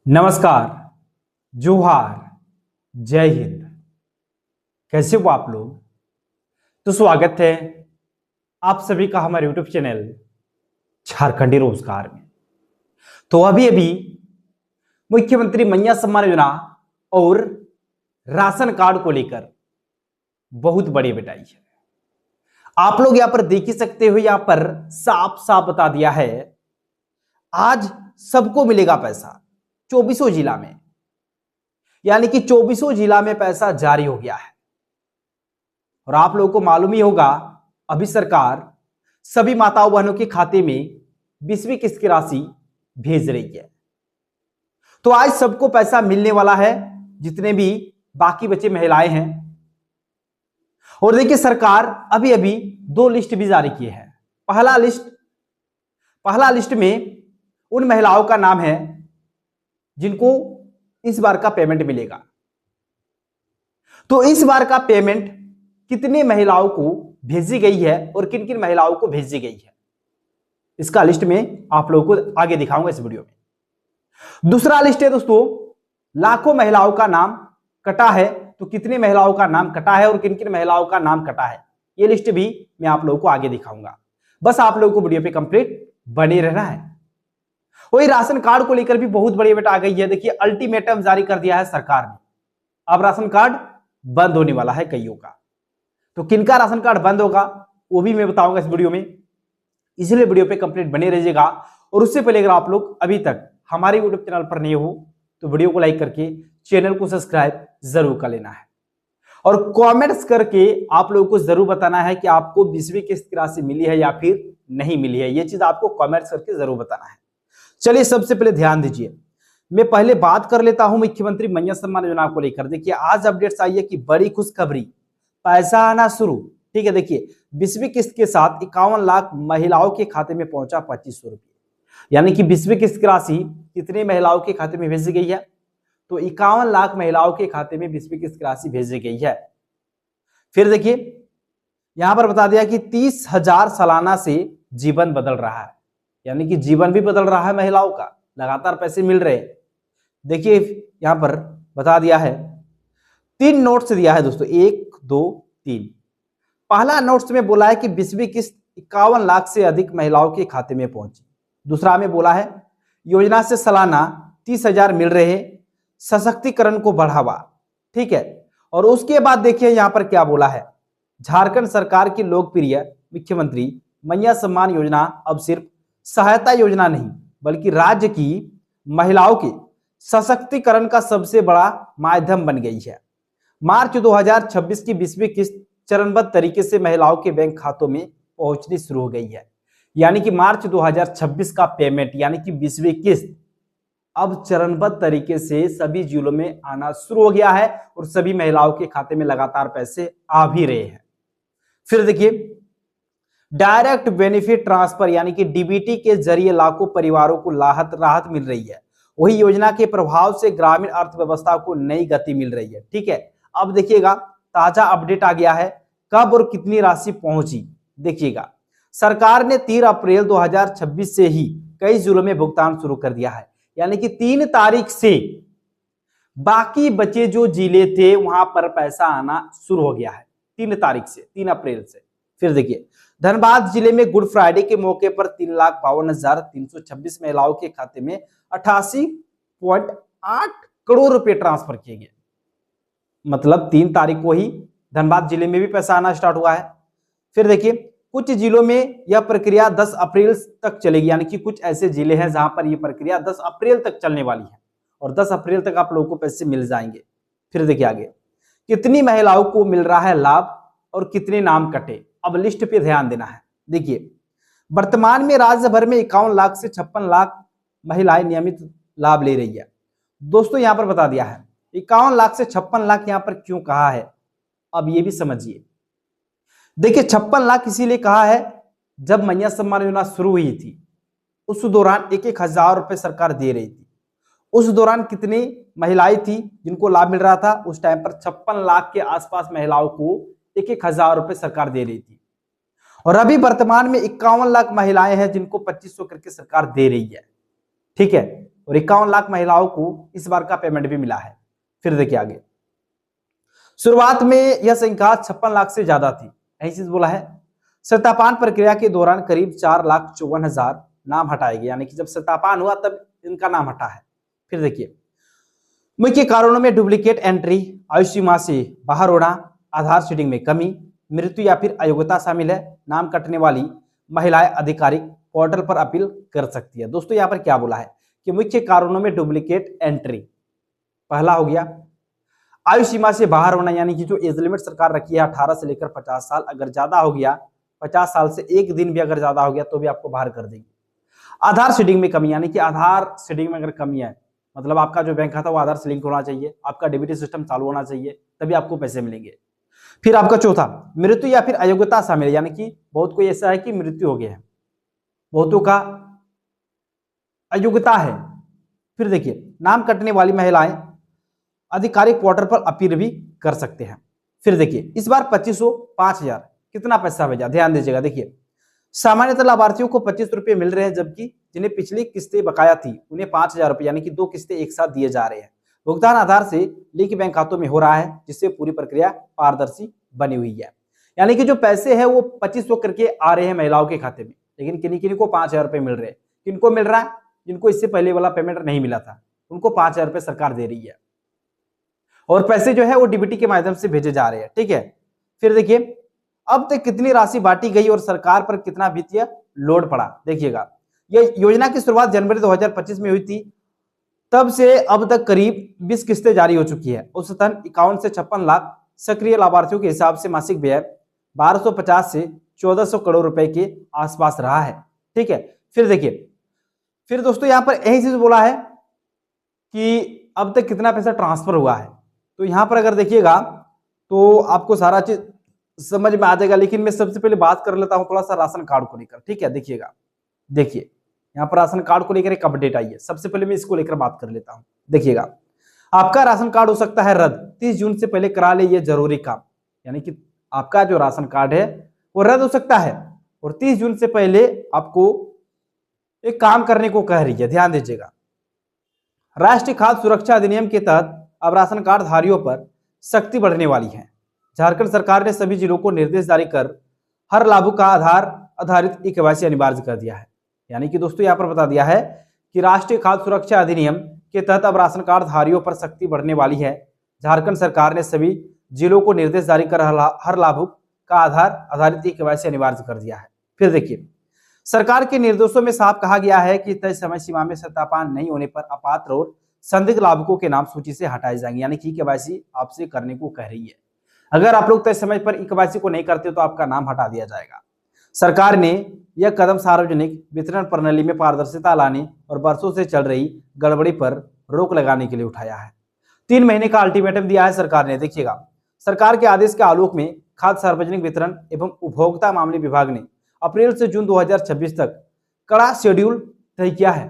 नमस्कार, जोहार, जय हिंद। कैसे हो आप लोग? तो स्वागत है आप सभी का हमारे यूट्यूब चैनल झारखंडी रोजगार में। तो अभी अभी मुख्यमंत्री मैया सम्मान योजना और राशन कार्ड को लेकर बहुत बड़ी बटाई है। आप लोग यहां पर देख ही सकते हो, यहां पर साफ साफ बता दिया है आज सबको मिलेगा पैसा 24 जिला में, यानी कि 24 जिला में पैसा जारी हो गया है। और आप लोगों को मालूम ही होगा, अभी सरकार सभी माताओं बहनों के खाते में 20वीं किस्त की राशि भेज रही है। तो आज सबको पैसा मिलने वाला है, जितने भी बाकी बचे महिलाएं हैं। और देखिए, सरकार अभी अभी 2 लिस्ट भी जारी किए हैं। पहला लिस्ट में उन महिलाओं का नाम है जिनको इस बार का पेमेंट मिलेगा। तो इस बार का पेमेंट कितने महिलाओं को भेजी गई है और किन किन महिलाओं को भेजी गई है, इसका लिस्ट में आप लोगों को आगे दिखाऊंगा इस वीडियो में। दूसरा लिस्ट है दोस्तों, लाखों महिलाओं का नाम कटा है। तो कितनी महिलाओं का नाम कटा है और किन किन महिलाओं का नाम कटा है, यह लिस्ट भी मैं आप लोगों को आगे दिखाऊंगा। बस आप लोगों को वीडियो पे कंप्लीट बने रहना है। वही राशन कार्ड को लेकर भी बहुत बड़ी अपडेट आ गई है। देखिए, अल्टीमेटम जारी कर दिया है सरकार ने। अब राशन कार्ड बंद होने वाला है कईयों का। तो किनका राशन कार्ड बंद होगा वो भी मैं बताऊंगा इस वीडियो में, इसलिए वीडियो पे कंप्लीट बने रहिएगा। और उससे पहले अगर आप लोग अभी तक हमारे यूट्यूब चैनल पर नहीं हो तो वीडियो को लाइक करके चैनल को सब्सक्राइब जरूर कर लेना है। और कमेंट्स करके आप लोगों को जरूर बताना है कि आपको 20वीं किस्त की राशि मिली है या फिर नहीं मिली है। यह चीज आपको कमेंट्स करके जरूर बताना है। चलिए, सबसे पहले ध्यान दीजिए, मैं पहले बात कर लेता हूं मुख्यमंत्री मैया सम्मान योजना को लेकर। देखिए, आज अपडेट्स आई है कि बड़ी खुशखबरी, पैसा आना शुरू। ठीक है, देखिए 20वीं किस्त के साथ 51 लाख महिलाओं के खाते में पहुंचा 2500 रुपये। यानी कि 20वीं किस्त की राशि कितनी महिलाओं के खाते में भेजी गई है? तो 51 लाख महिलाओं के खाते में 20वीं किस्त की राशि भेजी गई है। फिर देखिए, यहां पर बता दिया कि 30,000 सालाना से जीवन बदल रहा है। यानी कि जीवन भी बदल रहा है महिलाओं का, लगातार पैसे मिल रहे हैं। देखिए, यहां पर बता दिया है 3 नोट्स दिया है दोस्तों, 1 2 3। पहला नोट्स में बोला है कि 20वीं किस्त 51 लाख से अधिक महिलाओं के खाते में पहुंची। दूसरा में बोला है योजना से सालाना 30,000 मिल रहे, सशक्तिकरण को बढ़ावा। ठीक है, और उसके बाद देखिए यहां पर क्या बोला है, झारखंड सरकार की लोकप्रिय मुख्यमंत्री मैया सम्मान योजना अब सिर्फ सहायता योजना नहीं बल्कि राज्य की महिलाओं के सशक्तिकरण का सबसे बड़ा माध्यम बन गई है। मार्च 2026 की 20वीं किस्त चरणबद्ध तरीके से महिलाओं के बैंक खातों में पहुंचनी शुरू हो गई है। यानी कि मार्च 2026 का पेमेंट यानी कि 20वीं किस्त अब चरणबद्ध तरीके से सभी जिलों में आना शुरू हो गया है और सभी महिलाओं के खाते में लगातार पैसे आ भी रहे हैं। फिर देखिए, डायरेक्ट बेनिफिट ट्रांसफर यानी कि डीबीटी के जरिए लाखों परिवारों को राहत मिल रही है। वही योजना के प्रभाव से ग्रामीण अर्थव्यवस्था को नई गति मिल रही है। ठीक है, अब देखिएगा ताजा अपडेट आ गया है, कब और कितनी राशि पहुंची। देखिएगा, सरकार ने 3 अप्रैल 2026 से ही कई जिलों में भुगतान शुरू कर दिया है। यानी कि 3 तारीख से बाकी बचे जो जिले थे वहां पर पैसा आना शुरू हो गया है। 3 तारीख से, 3 अप्रैल से। फिर देखिए, धनबाद जिले में गुड फ्राइडे के मौके पर 3,52,326 महिलाओं के खाते में 88.8 करोड़ रुपए ट्रांसफर किए गए। मतलब 3 तारीख को ही धनबाद जिले में भी पैसा आना स्टार्ट हुआ है। फिर देखिए, कुछ जिलों में यह प्रक्रिया 10 अप्रैल तक चलेगी। यानी कि कुछ ऐसे जिले हैं जहां पर यह प्रक्रिया 10 अप्रैल तक चलने वाली है और 10 अप्रैल तक आप लोगों को पैसे मिल जाएंगे। फिर देखिए आगे, कितनी महिलाओं को मिल रहा है लाभ और कितने नाम कटे। अब लिस्ट पे ध्यान देना है। देखिए, वर्तमान में राज्य भर में 51 लाख से 56 लाख महिलाएं नियमित लाभ ले रही है। दोस्तों, यहां पर बता दिया है 51 लाख से 56 लाख यहां पर क्यों कहा है, अब ये भी समझिए। देखिए, 56 लाख इसीलिए कहा है, जब मैया सम्मान योजना शुरू हुई थी उस दौरान 1,000 रुपए सरकार दे रही थी। उस दौरान कितनी महिलाएं थी जिनको लाभ मिल रहा था? उस टाइम पर 56 लाख के आसपास महिलाओं को 1,000 रुपए सरकार दे रही थी। और अभी वर्तमान में 51 लाख महिलाएं हैं जिनको 2500 करके सरकार दे रही है। ठीक है, और 51 लाख महिलाओं को इस बार का पेमेंट भी मिला है। फिर देखिए आगे, शुरुआत में यह संख्या 56 लाख से ज्यादा थी, यही चीज बोला है। सत्यापन प्रक्रिया के दौरान करीब 4,54,000 नाम हटाए गए, यानी कि जब सत्यापन हुआ तब इनका नाम हटा है। फिर देखिए, मुख्य कारणों में डुप्लीकेट एंट्री, आयु सीमा से बाहर होना, आधार सीडिंग में कमी, मृत्यु या फिर अयोग्यता शामिल है। नाम कटने वाली महिलाएं आधिकारिक पोर्टल पर अपील कर सकती है। दोस्तों यहाँ पर क्या बोला है कि मुख्य कारणों में डुप्लीकेट एंट्री पहला हो गया, आयु सीमा से बाहर होना, यानी कि जो एज लिमिट सरकार रखी है 18 से लेकर 50 साल, अगर ज्यादा हो गया 50 साल से एक दिन भी अगर ज्यादा हो गया तो भी आपको बाहर कर देंगे। आधार सीडिंग में कमी, यानी कि आधार सीडिंग में अगर कमी है, मतलब आपका जो बैंक खाता वो आधार से लिंक होना चाहिए, आपका डीबीटी सिस्टम चालू होना चाहिए, तभी आपको पैसे मिलेंगे। फिर आपका चौथा, मृत्यु या फिर अयोग्यता शामिल है, यानी कि बहुत कोई ऐसा है कि मृत्यु हो गया है, बहुतों का अयोग्यता है। फिर देखिए, नाम कटने वाली महिलाएं आधिकारिक पोर्टल पर अपील भी कर सकते हैं। फिर देखिए, इस बार 2500 5,000 कितना पैसा भेजा, ध्यान दीजिएगा। देखिए, सामान्यतः लाभार्थियों को 25 रुपए मिल रहे हैं, जबकि जिन्हें पिछली किस्तें बकाया थी उन्हें 5,000 रुपए, यानी कि 2 किस्तें एक साथ दिए जा रहे हैं। भुगतान आधार से लिंक बैंक खातों में हो रहा है, जिससे पूरी प्रक्रिया पारदर्शी बनी हुई है। यानी कि जो पैसे है वो 2500 करके आ रहे हैं महिलाओं के खाते में, लेकिन किन्हीं किन्हीं को 5,000 रुपए मिल रहे हैं। किनको मिल रहा है? जिनको इससे पहले वाला पेमेंट नहीं मिला था उनको 5,000 रुपए सरकार दे रही है, और पैसे जो है वो डीबीटी के माध्यम से भेजे जा रहे हैं। ठीक है, फिर देखिए, अब तक कितनी राशि बांटी गई और सरकार पर कितना वित्तीय लोड पड़ा, देखिएगा। यह योजना की शुरुआत जनवरी 2025 में हुई थी, तब से अब तक करीब 20 किस्तें जारी हो चुकी है। औसतन 51 से 56 लाख सक्रिय लाभार्थियों के हिसाब से मासिक व्यय 1250 से 1400 करोड़ रुपए के आसपास रहा है। ठीक है, फिर देखिए, फिर दोस्तों यहाँ पर यही चीज बोला है कि अब तक कितना पैसा ट्रांसफर हुआ है। तो यहाँ पर अगर देखिएगा तो आपको सारा चीज समझ में आ जाएगा, लेकिन मैं सबसे पहले बात कर लेता हूं थोड़ा सा राशन कार्ड को लेकर। ठीक है, देखिएगा, देखिए यहाँ पर राशन कार्ड को लेकर एक अपडेट आई है। सबसे पहले मैं इसको लेकर बात कर लेता हूं। देखिएगा, आपका राशन कार्ड हो सकता है रद्द, 30 जून से पहले करा ले, ये जरूरी काम। यानी कि आपका जो राशन कार्ड है वो रद्द हो सकता है, और 30 जून से पहले आपको एक काम करने को कह रही है, ध्यान दीजिएगा। राष्ट्रीय खाद्य सुरक्षा अधिनियम के तहत अब राशन कार्ड धारियों पर सख्ती बढ़ने वाली है। झारखंड सरकार ने सभी जिलों को निर्देश जारी कर हर लाभुक का आधार आधारित ई-केवाईसी अनिवार्य कर दिया है। यानी कि दोस्तों यहाँ पर बता दिया है कि राष्ट्रीय खाद्य सुरक्षा अधिनियम के तहत अब राशन कार्ड धारियों पर सख्ती बढ़ने वाली है। झारखंड सरकार ने सभी जिलों को निर्देश जारी कर हर लाभुक का आधार आधारित ई-केवाईसी अनिवार्य कर दिया है। फिर देखिए, सरकार के निर्देशों में साफ कहा गया है कि तय समय सीमा में सत्यापन नहीं होने पर अपात्र और संदिग्ध लाभुकों के नाम सूची से हटाए जाएंगे। यानी कि ई-केवाईसी आपसे करने को कह रही है। अगर आप लोग तय समय पर ई-केवाईसी को नहीं करते तो आपका नाम हटा दिया जाएगा। सरकार ने यह कदम सार्वजनिक वितरण प्रणाली में पारदर्शिता लाने और वर्षों से चल रही गड़बड़ी पर रोक लगाने के लिए उठाया है। 3 महीने का अल्टीमेटम दिया है सरकार ने। देखिएगा, सरकार के आदेश के आलोक में खाद्य सार्वजनिक वितरण एवं उपभोक्ता मामले विभाग ने अप्रैल से जून 2026 तक कड़ा शेड्यूल तय किया है।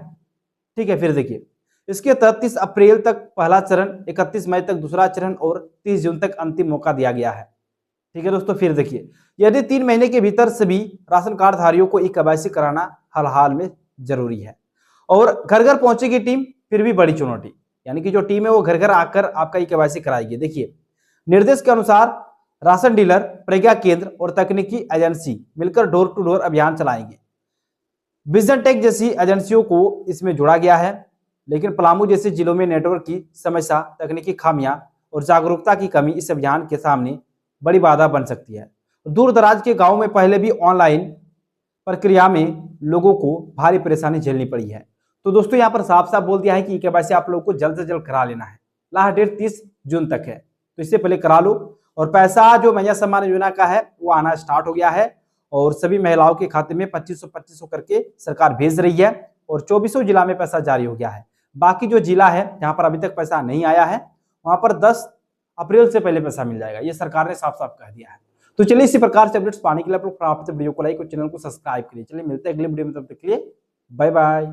ठीक है, फिर देखिए, इसके तहत 30 अप्रैल तक पहला चरण, 31 मई तक दूसरा चरण और 30 जून तक अंतिम मौका दिया गया है। ठीक है दोस्तों, फिर देखिए, यदि 3 महीने के भीतर सभी राशन कार्ड धारियों को ई-केवाईसी कराना हाल में जरूरी है। और घर घर पहुंचेगी टीम, फिर भी बड़ी चुनौती, यानी कि जो टीम है वो घर घर आकर आपका ई-केवाईसी कराएगी। देखिए, निर्देश के अनुसार राशन डीलर, प्रज्ञा केंद्र और तकनीकी एजेंसी मिलकर डोर टू डोर अभियान चलाएंगे। विजन टेक जैसी एजेंसियों को इसमें जोड़ा गया है, लेकिन पलामू जैसे जिलों में नेटवर्क की समस्या, तकनीकी खामियां और जागरूकता की कमी इस अभियान के सामने बड़ी बाधा बन सकती है। दूर दराज के गांवों में पहले भी ऑनलाइन प्रक्रिया में लोगों को भारी परेशानी झेलनी पड़ी है। तो दोस्तों यहाँ पर साफ साफ बोल दिया है कि ई-केवाईसी आप लोगों को जल्द से जल्द करा लेना है। लास्ट डेट 30 जून तक है, तो इससे पहले करा लो। और पैसा जो मैया सम्मान योजना का है वो आना स्टार्ट हो गया है, और सभी महिलाओं के खाते में 2500 करके सरकार भेज रही है, और 24 जिला में पैसा जारी हो गया है। बाकी जो जिला है जहां पर अभी तक पैसा नहीं आया है वहां पर 10 अप्रैल से पहले पैसा मिल जाएगा, ये सरकार ने साफ साफ कह दिया है। तो चलिए, इसी प्रकार से अपडेट्स पाने के लिए आप लोग वीडियो को लाइक और चैनल को सब्सक्राइब करिए। चलिए, मिलते हैं अगले वीडियो में, तब तक के लिए बाय बाय।